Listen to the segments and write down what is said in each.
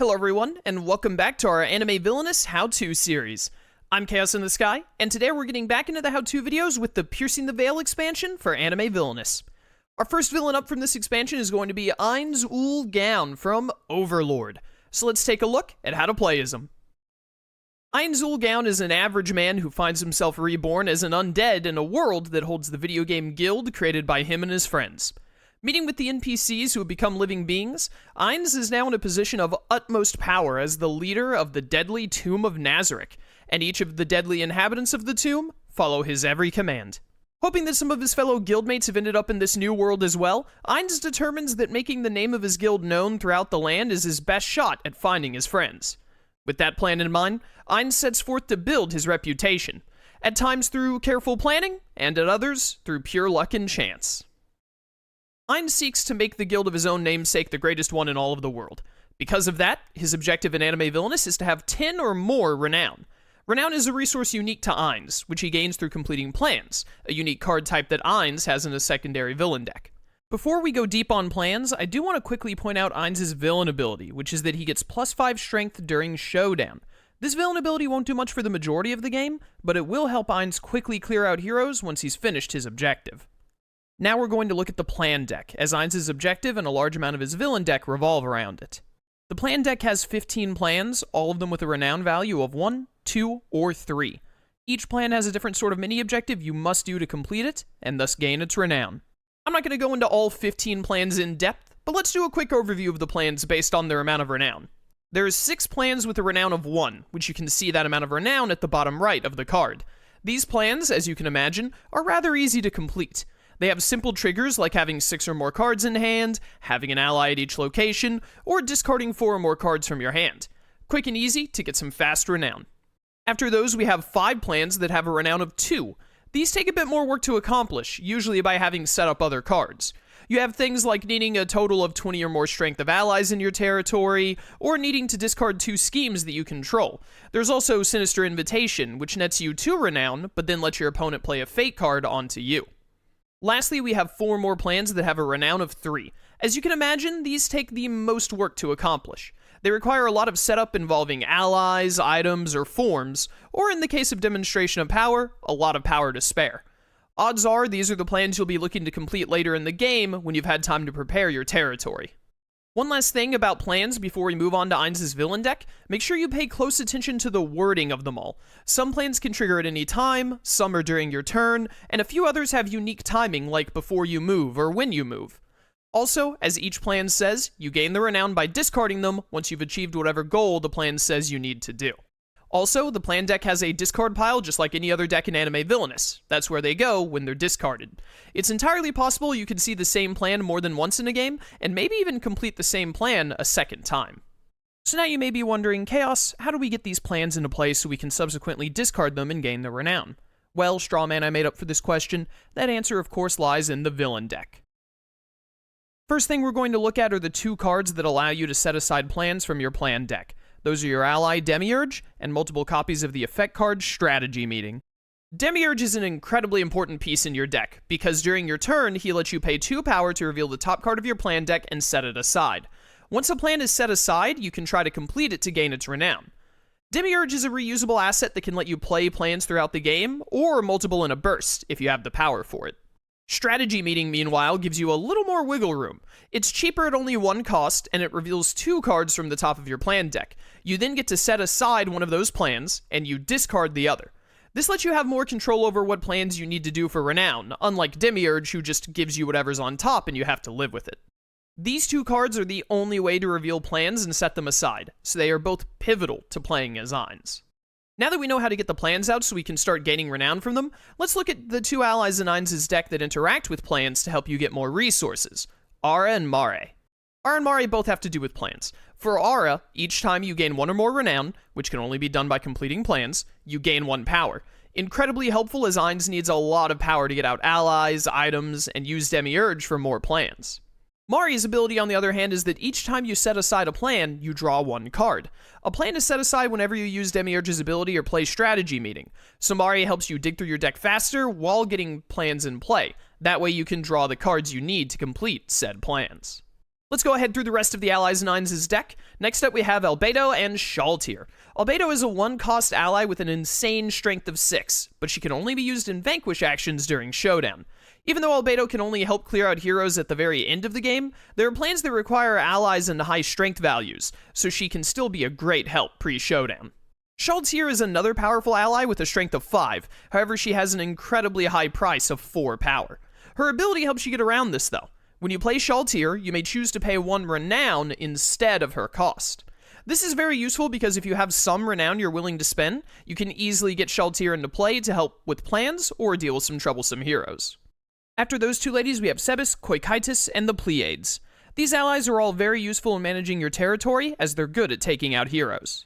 Hello everyone, and welcome back to our Anime Villainous how-to series. I'm Chaos in the Sky, and today we're getting back into the how-to videos with the Piercing the Veil expansion for Anime Villainous. Our first villain up from this expansion is going to be Ainz Ooal from Overlord. So let's take a look at how to play as him. Ainz Ooal is an average man who finds himself reborn as an undead in a world that holds the video game guild created by him and his friends. Meeting with the NPCs who have become living beings, Ainz is now in a position of utmost power as the leader of the deadly Tomb of Nazarick, and each of the deadly inhabitants of the tomb follow his every command. Hoping that some of his fellow guildmates have ended up in this new world as well, Ainz determines that making the name of his guild known throughout the land is his best shot at finding his friends. With that plan in mind, Ainz sets forth to build his reputation, at times through careful planning, and at others through pure luck and chance. Ainz seeks to make the guild of his own namesake the greatest one in all of the world. Because of that, his objective in Anime Villainous is to have 10 or more renown. Renown is a resource unique to Ainz, which he gains through completing plans, a unique card type that Ainz has in his secondary villain deck. Before we go deep on plans, I do want to quickly point out Ainz's villain ability, which is that he gets +5 strength during Showdown. This villain ability won't do much for the majority of the game, but it will help Ainz quickly clear out heroes once he's finished his objective. Now we're going to look at the plan deck, as Ainz's objective and a large amount of his villain deck revolve around it. The plan deck has 15 plans, all of them with a renown value of 1, 2, or 3. Each plan has a different sort of mini-objective you must do to complete it, and thus gain its renown. I'm not going to go into all 15 plans in depth, but let's do a quick overview of the plans based on their amount of renown. There is 6 plans with a renown of 1, which you can see that amount of renown at the bottom right of the card. These plans, as you can imagine, are rather easy to complete. They have simple triggers like having 6 or more cards in hand, having an ally at each location, or discarding 4 or more cards from your hand. Quick and easy to get some fast renown. After those, we have 5 plans that have a renown of 2. These take a bit more work to accomplish, usually by having set up other cards. You have things like needing a total of 20 or more strength of allies in your territory, or needing to discard 2 schemes that you control. There's also Sinister Invitation, which nets you 2 renown, but then lets your opponent play a fate card onto you. Lastly, we have 4 more plans that have a renown of 3. As you can imagine, these take the most work to accomplish. They require a lot of setup involving allies, items, or forms, or in the case of Demonstration of Power, a lot of power to spare. Odds are these are the plans you'll be looking to complete later in the game when you've had time to prepare your territory. One last thing about plans before we move on to Ainz's villain deck, make sure you pay close attention to the wording of them all. Some plans can trigger at any time, some are during your turn, and a few others have unique timing like before you move or when you move. Also, as each plan says, you gain the renown by discarding them once you've achieved whatever goal the plan says you need to do. Also, the plan deck has a discard pile just like any other deck in Anime Villainous. That's where they go when they're discarded. It's entirely possible you can see the same plan more than once in a game, and maybe even complete the same plan a second time. So now you may be wondering, Chaos, how do we get these plans into play so we can subsequently discard them and gain the renown? Well, straw man I made up for this question, that answer of course lies in the villain deck. First thing we're going to look at are the 2 cards that allow you to set aside plans from your plan deck. Those are your ally Demiurge, and multiple copies of the effect card Strategy Meeting. Demiurge is an incredibly important piece in your deck, because during your turn, he lets you pay 2 power to reveal the top card of your plan deck and set it aside. Once a plan is set aside, you can try to complete it to gain its renown. Demiurge is a reusable asset that can let you play plans throughout the game, or multiple in a burst, if you have the power for it. Strategy Meeting, meanwhile, gives you a little more wiggle room. It's cheaper at only 1 cost, and it reveals 2 cards from the top of your plan deck. You then get to set aside one of those plans, and you discard the other. This lets you have more control over what plans you need to do for renown, unlike Demiurge, who just gives you whatever's on top and you have to live with it. These 2 cards are the only way to reveal plans and set them aside, so they are both pivotal to playing as Ainz. Now that we know how to get the plans out so we can start gaining renown from them, let's look at the 2 allies in Ainz's deck that interact with plans to help you get more resources, Aura and Mare. Aura and Mare both have to do with plans. For Aura, each time you gain 1 or more renown, which can only be done by completing plans, you gain 1 power. Incredibly helpful as Ainz needs a lot of power to get out allies, items, and use Demiurge for more plans. Mari's ability, on the other hand, is that each time you set aside a plan, you draw 1 card. A plan is set aside whenever you use Demiurge's ability or play Strategy Meeting, so Mari helps you dig through your deck faster while getting plans in play. That way you can draw the cards you need to complete said plans. Let's go ahead through the rest of the allies in Ainz's deck. Next up we have Albedo and Shaltir. Albedo is a 1-cost ally with an insane strength of 6, but she can only be used in Vanquish actions during Showdown. Even though Albedo can only help clear out heroes at the very end of the game, there are plans that require allies and high strength values, so she can still be a great help pre-Showdown. Shaltir is another powerful ally with a strength of 5, however she has an incredibly high price of 4 power. Her ability helps you get around this though. When you play Shaltir, you may choose to pay 1 renown instead of her cost. This is very useful because if you have some renown you're willing to spend, you can easily get Shaltir into play to help with plans or deal with some troublesome heroes. After those two ladies, we have Sebis, Coikitis, and the Pleiades. These allies are all very useful in managing your territory, as they're good at taking out heroes.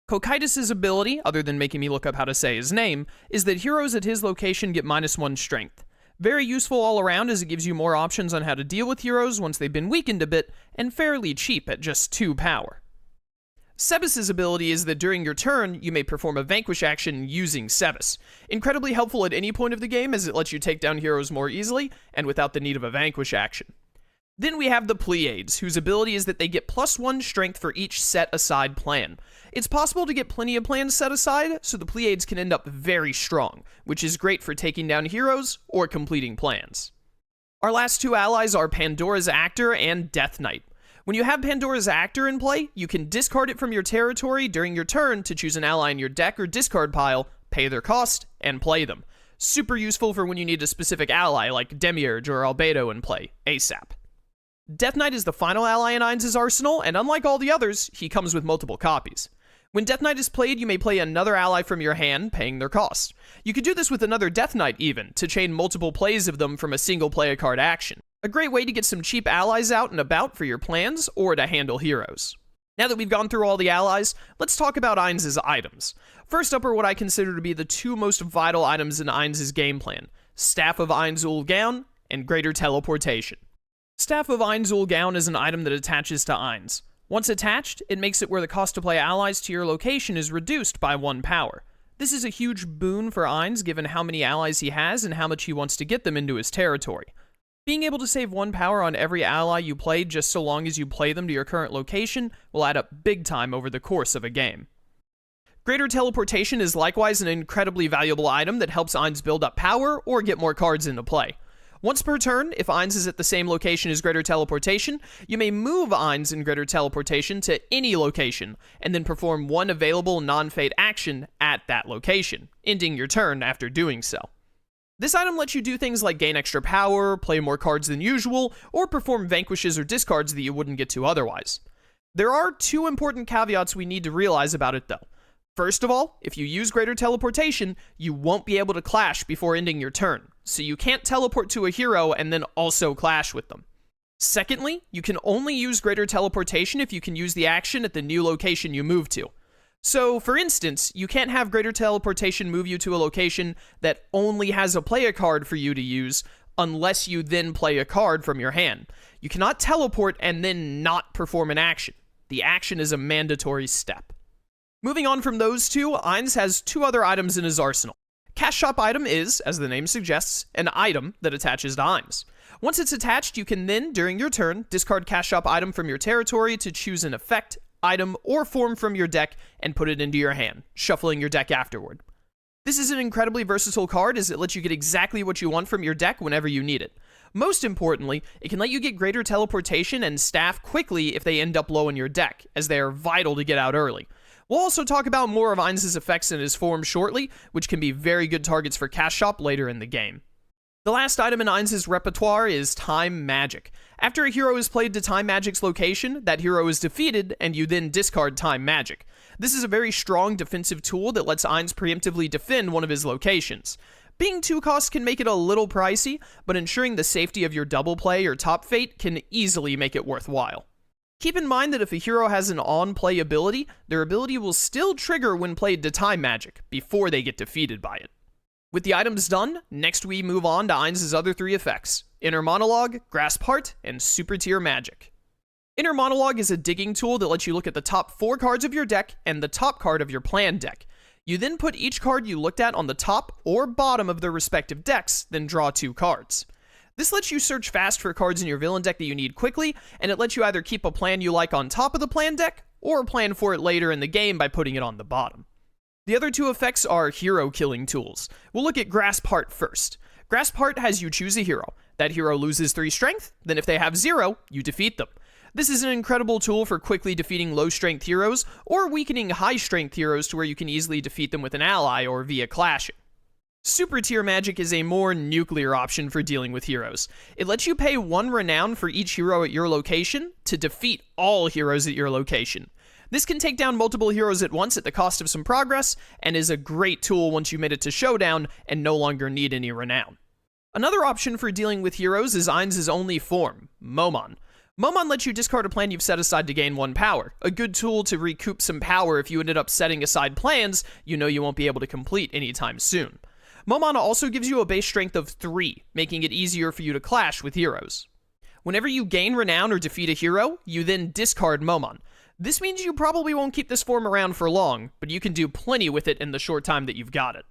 Coikitis' ability, other than making me look up how to say his name, is that heroes at his location get -1 strength. Very useful all around as it gives you more options on how to deal with heroes once they've been weakened a bit, and fairly cheap at just 2 power. Sebis' ability is that during your turn, you may perform a Vanquish action using Sebis. Incredibly helpful at any point of the game as it lets you take down heroes more easily, and without the need of a Vanquish action. Then we have the Pleiades, whose ability is that they get +1 strength for each set-aside plan. It's possible to get plenty of plans set aside, so the Pleiades can end up very strong, which is great for taking down heroes or completing plans. Our last two allies are Pandora's Actor and Death Knight. When you have Pandora's Actor in play, you can discard it from your territory during your turn to choose an ally in your deck or discard pile, pay their cost, and play them. Super useful for when you need a specific ally like Demiurge or Albedo in play, ASAP. Death Knight is the final ally in Ainz's arsenal, and unlike all the others, he comes with multiple copies. When Death Knight is played, you may play another ally from your hand, paying their cost. You could do this with another Death Knight even, to chain multiple plays of them from a single play-a-card action. A great way to get some cheap allies out and about for your plans, or to handle heroes. Now that we've gone through all the allies, let's talk about Ainz's items. First up are what I consider to be the two most vital items in Ainz's game plan, Staff of Ainz Ooal and Greater Teleportation. Staff of Ainz Ooal is an item that attaches to Ainz. Once attached, it makes it where the cost to play allies to your location is reduced by 1 power. This is a huge boon for Ainz given how many allies he has and how much he wants to get them into his territory. Being able to save 1 power on every ally you play just so long as you play them to your current location will add up big time over the course of a game. Greater Teleportation is likewise an incredibly valuable item that helps Ainz build up power or get more cards into play. Once per turn, if Ainz is at the same location as Greater Teleportation, you may move Ainz in Greater Teleportation to any location, and then perform 1 available non-fate action at that location, ending your turn after doing so. This item lets you do things like gain extra power, play more cards than usual, or perform vanquishes or discards that you wouldn't get to otherwise. There are 2 important caveats we need to realize about it though. First of all, if you use Greater Teleportation, you won't be able to clash before ending your turn, so you can't teleport to a hero and then also clash with them. Secondly, you can only use Greater Teleportation if you can use the action at the new location you move to. So, for instance, you can't have Greater Teleportation move you to a location that only has a play a card for you to use unless you then play a card from your hand. You cannot teleport and then not perform an action. The action is a mandatory step. Moving on from those two, Ainz has 2 other items in his arsenal. Cash Shop item is, as the name suggests, an item that attaches to Ainz. Once it's attached, you can then, during your turn, discard Cash Shop item from your territory to choose an effect, item, or form from your deck and put it into your hand, shuffling your deck afterward. This is an incredibly versatile card as it lets you get exactly what you want from your deck whenever you need it. Most importantly, it can let you get Greater Teleportation and Staff quickly if they end up low in your deck, as they are vital to get out early. We'll also talk about more of Ainz's effects and his form shortly, which can be very good targets for Cash Shop later in the game. The last item in Ainz's repertoire is Time Magic. After a hero is played to Time Magic's location, that hero is defeated, and you then discard Time Magic. This is a very strong defensive tool that lets Ainz preemptively defend one of his locations. Being 2 costs can make it a little pricey, but ensuring the safety of your double play or top fate can easily make it worthwhile. Keep in mind that if a hero has an on-play ability, their ability will still trigger when played to Time Magic, before they get defeated by it. With the items done, next we move on to Ainz's other 3 effects, Inner Monologue, Grasp Heart, and Super Tier Magic. Inner Monologue is a digging tool that lets you look at the top 4 cards of your deck and the top card of your planned deck. You then put each card you looked at on the top or bottom of their respective decks, then draw 2 cards. This lets you search fast for cards in your villain deck that you need quickly, and it lets you either keep a plan you like on top of the plan deck, or plan for it later in the game by putting it on the bottom. The other two effects are hero killing tools. We'll look at Grasp Heart first. Grasp Heart has you choose a hero. That hero loses 3 strength, then if they have 0, you defeat them. This is an incredible tool for quickly defeating low-strength heroes, or weakening high-strength heroes to where you can easily defeat them with an ally or via clashing. Super tier magic is a more nuclear option for dealing with heroes. It lets you pay 1 renown for each hero at your location to defeat all heroes at your location. This can take down multiple heroes at once at the cost of some progress, and is a great tool once you made it to Showdown and no longer need any renown. Another option for dealing with heroes is Ainz's only form, Momon. Momon lets you discard a plan you've set aside to gain 1 power, a good tool to recoup some power if you ended up setting aside plans you know you won't be able to complete anytime soon. Momon also gives you a base strength of 3, making it easier for you to clash with heroes. Whenever you gain renown or defeat a hero, you then discard Momon. This means you probably won't keep this form around for long, but you can do plenty with it in the short time that you've got it.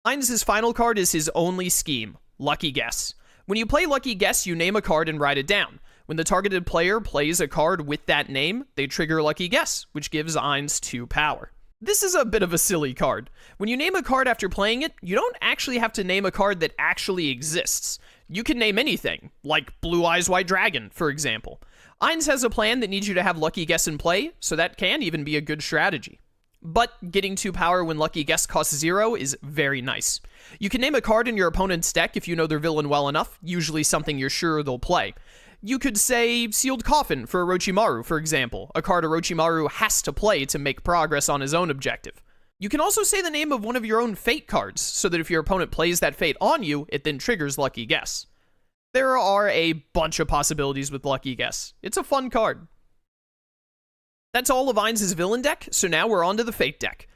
Ainz's final card is his only scheme, Lucky Guess. When you play Lucky Guess, you name a card and write it down. When the targeted player plays a card with that name, they trigger Lucky Guess, which gives Ainz 2 power. This is a bit of a silly card. When you name a card after playing it, you don't actually have to name a card that actually exists. You can name anything, like Blue Eyes White Dragon, for example. Ainz has a plan that needs you to have Lucky Guess in play, so that can even be a good strategy. But getting 2 power when Lucky Guess costs 0 is very nice. You can name a card in your opponent's deck if you know their villain well enough, usually something you're sure they'll play. You could say Sealed Coffin for Orochimaru, for example, a card Orochimaru has to play to make progress on his own objective. You can also say the name of one of your own Fate cards, so that if your opponent plays that Fate on you, it then triggers Lucky Guess. There are a bunch of possibilities with Lucky Guess. It's a fun card. That's all of Ainz's villain deck, so now we're on to the Fate deck.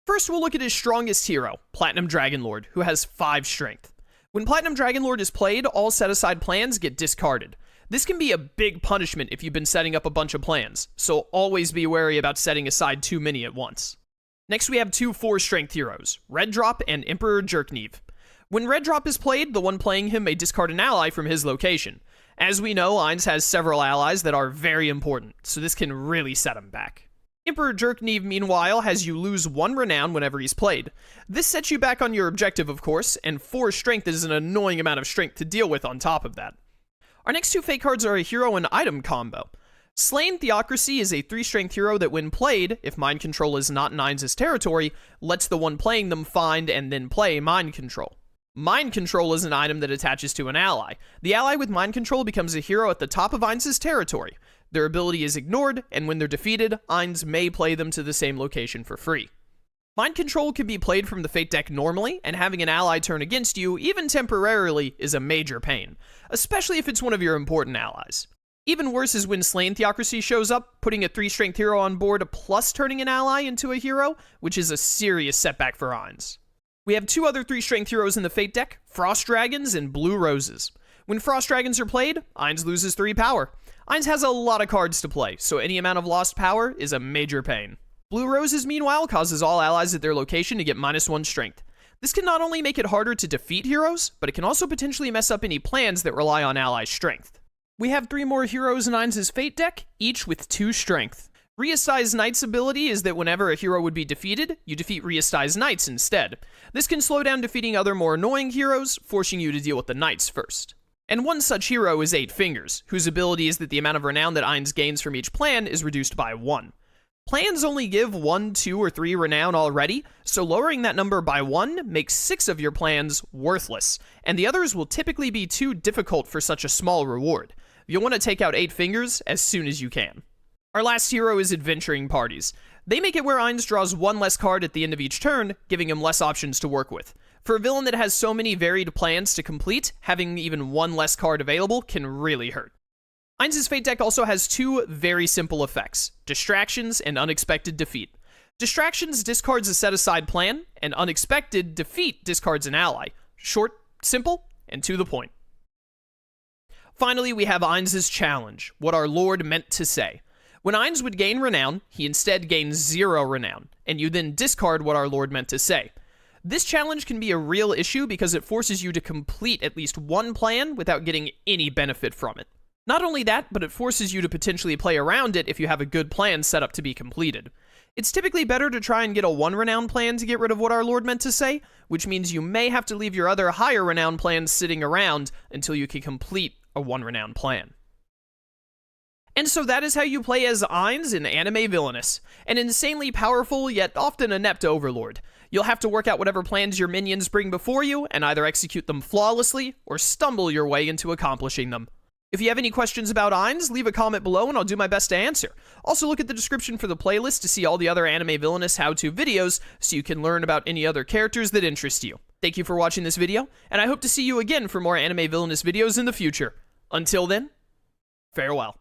First, we'll look at his strongest hero, Platinum Dragonlord, who has 5 strength. When Platinum Dragonlord is played, all set-aside plans get discarded. This can be a big punishment if you've been setting up a bunch of plans, so always be wary about setting aside too many at once. Next, we have 2 4-strength heroes, Red Drop and Emperor Jerknev. When Red Drop is played, the one playing him may discard an ally from his location. As we know, Ainz has several allies that are very important, so this can really set him back. Emperor Jerknev, meanwhile, has you lose 1 renown whenever he's played. This sets you back on your objective, of course, and 4 strength is an annoying amount of strength to deal with on top of that. Our next 2 Fate cards are a hero and item combo. Slain Theocracy is a 3-strength hero that when played, if Mind Control is not in Ainz's territory, lets the one playing them find and then play Mind Control. Mind Control is an item that attaches to an ally. The ally with Mind Control becomes a hero at the top of Ainz's territory. Their ability is ignored, and when they're defeated, Ainz may play them to the same location for free. Mind Control can be played from the Fate deck normally, and having an ally turn against you, even temporarily, is a major pain, especially if it's one of your important allies. Even worse is when Slain Theocracy shows up, putting a 3-strength hero on board plus turning an ally into a hero, which is a serious setback for Ainz. We have 2 other 3-strength heroes in the Fate deck, Frost Dragons and Blue Roses. When Frost Dragons are played, Ainz loses 3 power. Ainz has a lot of cards to play, so any amount of lost power is a major pain. Blue Roses, meanwhile, causes all allies at their location to get -1 strength. This can not only make it harder to defeat heroes, but it can also potentially mess up any plans that rely on ally strength. We have 3 more heroes in Ainz's Fate deck, each with 2 strength. Reastize Knight's ability is that whenever a hero would be defeated, you defeat Reastize Knights instead. This can slow down defeating other more annoying heroes, forcing you to deal with the Knights first. And one such hero is 8 Fingers, whose ability is that the amount of renown that Ainz gains from each plan is reduced by 1. Plans only give 1, 2, or 3 renown already, so lowering that number by 1 makes 6 of your plans worthless, and the others will typically be too difficult for such a small reward. You'll want to take out 8 Fingers as soon as you can. Our last hero is Adventuring Parties. They make it where Ainz draws 1 less card at the end of each turn, giving him less options to work with. For a villain that has so many varied plans to complete, having even 1 less card available can really hurt. Ainz's Fate deck also has 2 very simple effects, Distractions and Unexpected Defeat. Distractions discards a set-aside plan, and Unexpected Defeat discards an ally. Short, simple, and to the point. Finally, we have Ainz's Challenge, what our Lord meant to say. When Ainz would gain renown, he instead gains 0 renown, and you then discard what our Lord meant to say. This challenge can be a real issue because it forces you to complete at least one plan without getting any benefit from it. Not only that, but it forces you to potentially play around it if you have a good plan set up to be completed. It's typically better to try and get a 1 renown plan to get rid of what our Lord meant to say, which means you may have to leave your other higher renown plans sitting around until you can complete a 1 renown plan. And so that is how you play as Ainz in Anime Villainous, an insanely powerful yet often inept overlord. You'll have to work out whatever plans your minions bring before you and either execute them flawlessly or stumble your way into accomplishing them. If you have any questions about Ainz, leave a comment below and I'll do my best to answer. Also look at the description for the playlist to see all the other Anime Villainous how-to videos so you can learn about any other characters that interest you. Thank you for watching this video, and I hope to see you again for more Anime Villainous videos in the future. Until then, farewell.